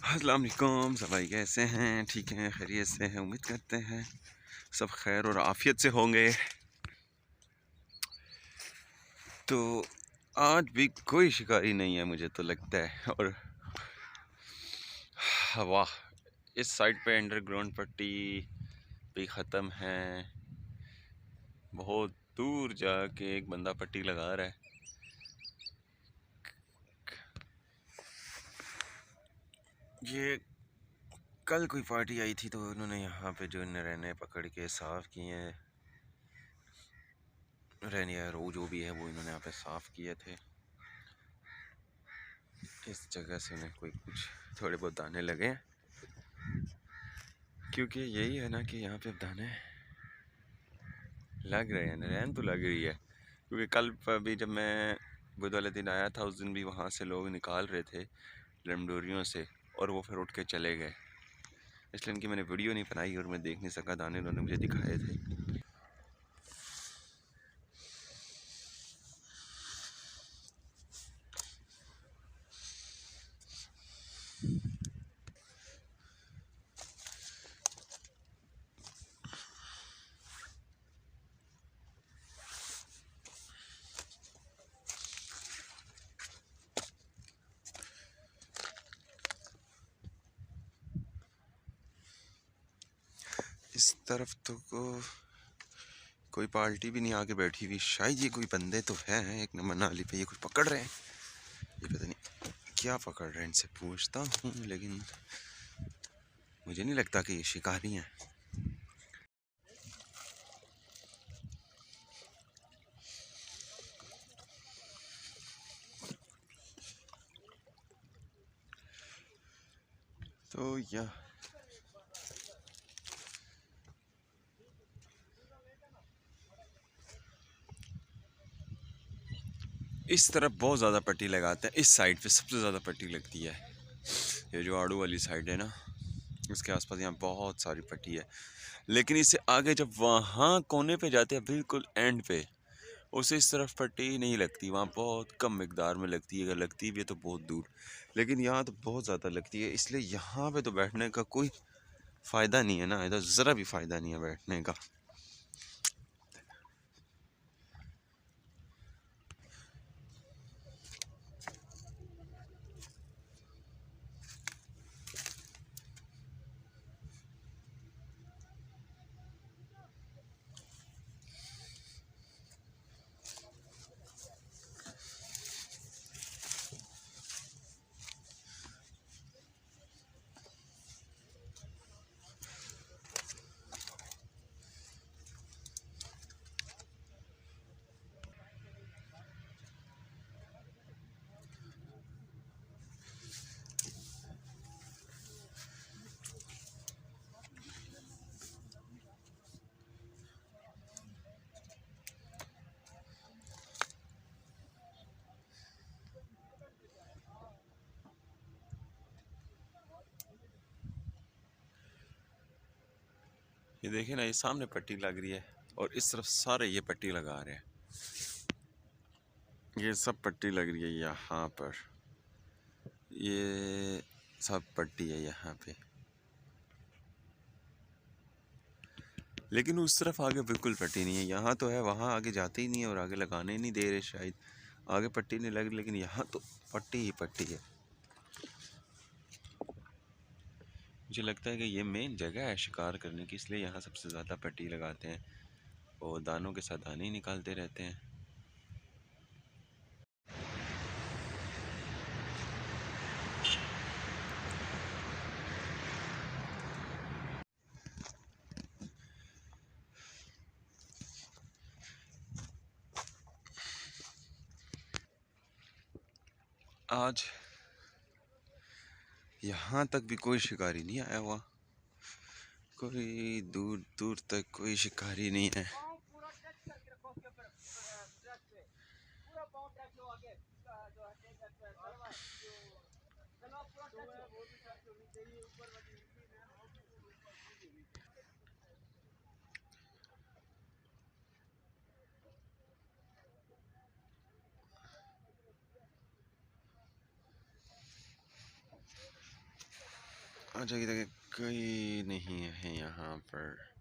अस्सलाम वालेकुम। सब भाई कैसे हैं? ठीक हैं, खैरियत से हैं? उम्मीद करते हैं सब खैर और आफियत से होंगे। तो आज भी कोई शिकारी नहीं है मुझे तो लगता है। और वाह, इस साइड पे अंडरग्राउंड पट्टी भी ख़त्म है। बहुत दूर जाके एक बंदा पट्टी लगा रहा है। ये कल कोई पार्टी आई थी तो उन्होंने यहाँ पे जो नरैने पकड़ के साफ़ किए हैं, रहने रो जो भी है वो इन्होंने यहाँ पे साफ़ किए थे। इस जगह से उन्हें कोई कुछ थोड़े बहुत दाने लगे हैं, क्योंकि यही है ना कि यहाँ पे दाने लग रहे हैं, नरैन तो लग रही है। क्योंकि कल भी जब मैं बुध वाले दिन आया था उस दिन भी वहाँ से लोग निकाल रहे थे लमडोरियों से और वो फिर उठ के चले गए, इसलिए इनकी मैंने वीडियो नहीं बनाई और मैं देख नहीं सका। दाने उन्होंने मुझे दिखाए थे। इस तरफ तो कोई पार्टी भी नहीं आके बैठी हुई। शायद ये कोई बंदे तो हैं एक नंबर नाली पे, ये कुछ पकड़ रहे हैं। ये पता नहीं क्या पकड़ रहे हैं, इनसे पूछता हूँ, लेकिन मुझे नहीं लगता कि ये शिकारी हैं। तो यह इस तरफ बहुत ज़्यादा पट्टी लगाते हैं। इस साइड पे सबसे ज़्यादा पट्टी लगती है। ये जो आड़ू वाली साइड है ना, उसके आसपास यहाँ बहुत सारी पट्टी है। लेकिन इससे आगे जब वहाँ कोने पे जाते हैं बिल्कुल एंड पे, उसे इस तरफ पट्टी नहीं लगती। वहाँ बहुत कम मिकदार में लगती है, अगर लगती भी है तो बहुत दूर। लेकिन यहाँ तो बहुत ज़्यादा लगती है, इसलिए यहाँ पे तो बैठने का कोई फ़ायदा नहीं है ना, इधर ज़रा भी फ़ायदा नहीं है बैठने का। ये देखिए ना, ये सामने पट्टी लग रही है और इस तरफ सारे ये पट्टी लगा रहे हैं। ये सब पट्टी लग रही है यहाँ पर, ये सब पट्टी है यहाँ पे। लेकिन उस तरफ आगे बिल्कुल पट्टी नहीं है। यहाँ तो है, वहाँ आगे जाते ही नहीं है और आगे लगाने ही नहीं दे रहे। शायद आगे पट्टी नहीं लग रही, लेकिन यहाँ तो पट्टी ही पट्टी है। मुझे लगता है कि ये मेन जगह है शिकार करने की, इसलिए यहाँ सबसे ज़्यादा पट्टी लगाते हैं और दानों के साथ दाने ही निकालते रहते हैं। आज यहाँ तक भी कोई शिकारी नहीं आया हुआ, कोई दूर दूर तक कोई शिकारी नहीं है। अच्छा की जगह कोई नहीं है यहाँ पर।